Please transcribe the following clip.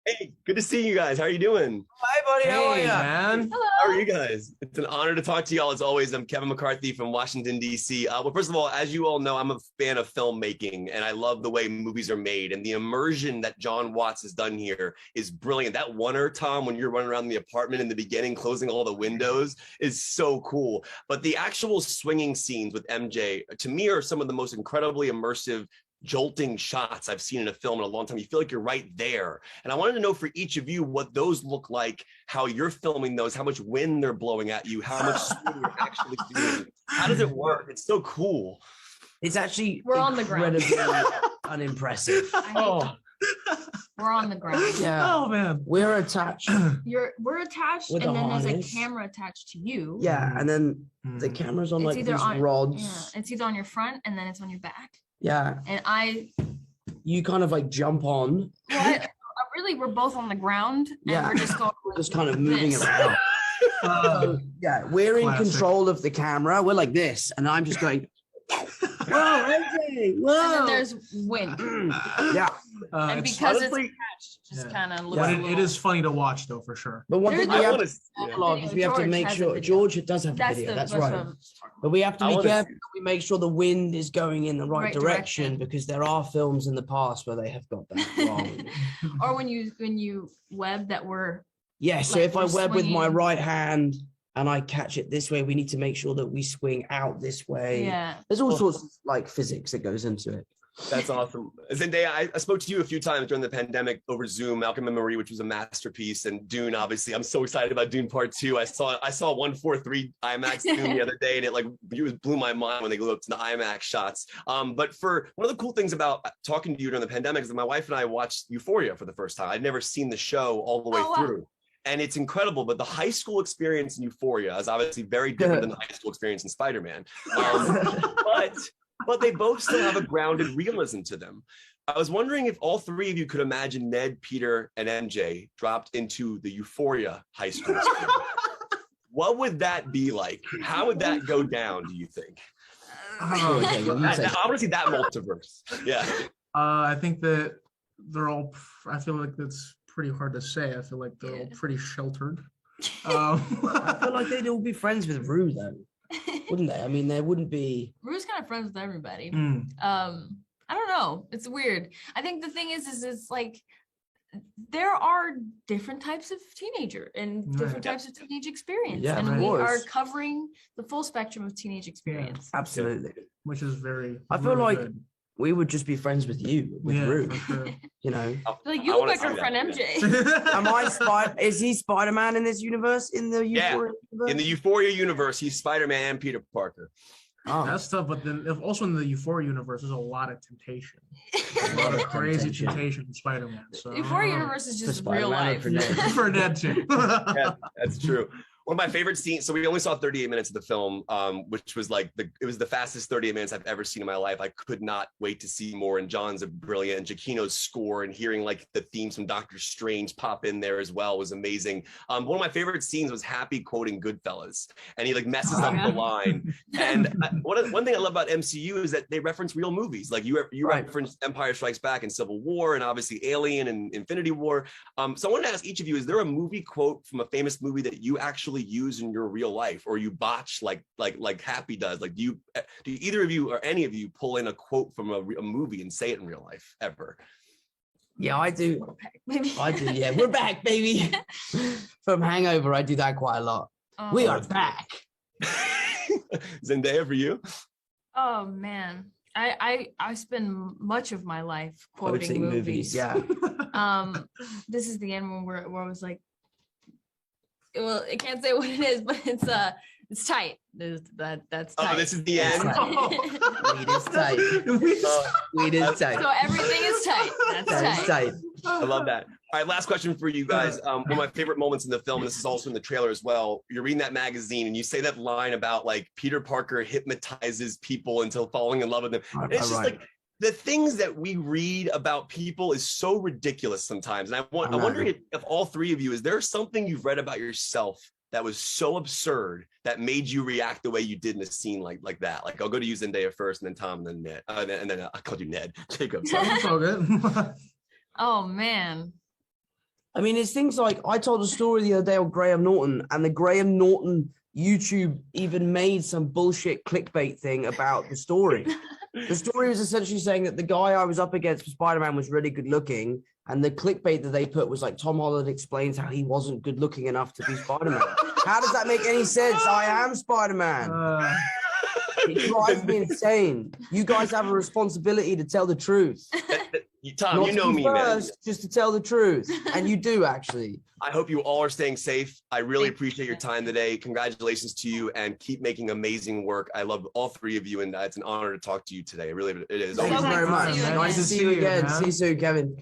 Hey, good to see you guys. How are you doing? Hi, buddy. How are you, man? How Hello. are you guys? It's an honor to talk to y'all as always. I'm Kevin McCarthy from Washington, DC. Well, first of all, as you all know, I'm a fan of filmmaking and I love the way movies are made. And the immersion that John Watts has done here is brilliant. That oneer, Tom, when you're running around the apartment in the beginning, closing all the windows is so cool. But the actual swinging scenes with MJ, to me, are some of the most incredibly immersive jolting shots I've seen in a film in a long time. You feel like you're right there. And I wanted to know for each of you what those look like, how you're filming those, how much wind they're blowing at you, how much swing you're actually doing. How does it work? It's so cool. It's actually We're on the ground. incredibly unimpressive. We're on the ground. Yeah. Oh man. We're attached. We're attached, With and a then there's harness. a camera attached to you. Yeah, and then the camera's on It's like either these on rods. Yeah, it's either on your front and then it's on your back. Yeah. And You kind of like jump on, really we're both on the ground and Yeah. we're just going just kind of moving this. around. So, yeah, we're in Classic. control of the camera. We're like this, and I'm just going, whoa, MJ, And whoa. then there's wind. Yeah. And It's- because it's honestly- attached, it just Yeah. kind of looks but a it little... is funny to watch though, for sure. But one thing There's we no- have wanna- to yeah. log is we have to George make has a sure video. George does have a That's video. the That's that's right. what- But we have to I be wanna careful. see it. We make sure the wind is going in the right, Right direction, direction. because there are films in the past where they have got that wrong. Or when you web that we're Yeah, so Like if I we're web with my swinging. right hand and I catch it this way, we need to make sure that we swing out this way. yeah. There's all sorts of like physics that goes into it. That's awesome. Zendaya, I spoke to you a few times during the pandemic over Zoom, Malcolm and Marie, which was a masterpiece, and Dune, obviously. I'm so excited about Dune Part 2. I saw 143 IMAX Dune the other day, and it blew my mind when they looked to the IMAX shots. But for one of the cool things about talking to you during the pandemic is that my wife and I watched Euphoria for the first time. I'd never seen the show all the way Oh, wow. through. And it's incredible, but the high school experience in Euphoria is obviously very different than the high school experience in Spider-Man. But they both still have a grounded realism to them. I was wondering if all three of you could imagine Ned, Peter, and MJ dropped into the Euphoria high school experience. What would that be like? How would that go down, do you think? Oh, okay, you say- I want to see that multiverse. Yeah. I think that they're all. I feel like that's pretty hard to say. I feel like they're all pretty sheltered. I feel like they'd all be friends with Rue though, wouldn't they? I mean, there wouldn't be. Rue's kind of friends with everybody. Mm. I don't know. It's weird. I think the thing is it's like there are different types of teenager and different Right. types of teenage experience. Yeah, and of we are course. covering the full spectrum of teenage experience. Absolutely. Which is very. I feel really like good. we would just be friends with you, with Yeah, Rue. for sure. You know, Like I you look wanna like our see friend that, MJ. am I Is he Spider-Man in this universe? In the Yeah, Euphoria universe? In the Euphoria universe, he's Spider-Man and Peter Parker. Oh. That's tough, but then also in the Euphoria universe, there's a lot of temptation, a lot of crazy temptation in Spider-Man. So Euphoria universe is For just real Spider-Man or life. for Ned? for Ned too. Yeah, that's true. One of my favorite scenes. So we only saw 38 minutes of the film, which was like it was the fastest 38 minutes I've ever seen in my life. I could not wait to see more. And John's a brilliant, and Giacchino's score and hearing like the themes from Doctor Strange pop in there as well was amazing. One of my favorite scenes was Happy quoting Goodfellas, and he like messes up the line. And one thing I love about MCU is that they reference real movies. Like you Right. referenced Empire Strikes Back and Civil War, and obviously Alien and Infinity War. So I wanted to ask each of you: is there a movie quote from a famous movie that you actually use in your real life, or you botch like Happy does? Like, do either of you or any of you pull in a quote from a movie and say it in real life ever? Yeah, I do. Maybe. I do. Yeah, we're back, baby. From Hangover, I do that quite a lot. We are back. Zendaya, for you? Oh man. I spend much of my life quoting Quoting movies. Yeah. This is the end one where I was like, well, I can't say what it is, but it's tight. That's tight. Oh, this is the end. Weed is tight. Weed is tight. So everything is tight. That's That is tight. tight. I love that. All right, last question for you guys. One of my favorite moments in the film, and this is also in the trailer as well. You're reading that magazine and you say that line about like Peter Parker hypnotizes people until falling in love with them. And it's just like the things that we read about people is so ridiculous sometimes. And I'm wondering if all three of you, is there something you've read about yourself that was so absurd that made you react the way you did in a scene like that? Like, I'll go to you, Zendaya, first, and then Tom, and then Ned, and then I called you Ned. Jacob. Sorry. It's all good. Oh man. I mean, it's things like I told a story the other day on Graham Norton, and the Graham Norton YouTube even made some bullshit clickbait thing about the story. The story was essentially saying that the guy I was up against for Spider-Man was really good looking, and the clickbait that they put was like Tom Holland explains how he wasn't good looking enough to be Spider-Man. How does that make any sense? I am Spider-Man. It drives me insane. You guys have a responsibility to tell the truth. Tom, you know me, man. Just to tell the truth, and you do actually. I hope you all are staying safe. I really appreciate your time today. Congratulations to you, and keep making amazing work. I love all three of you, and it's an honor to talk to you today. It is. Thank you very much. Nice to see you again. See you soon, Kevin.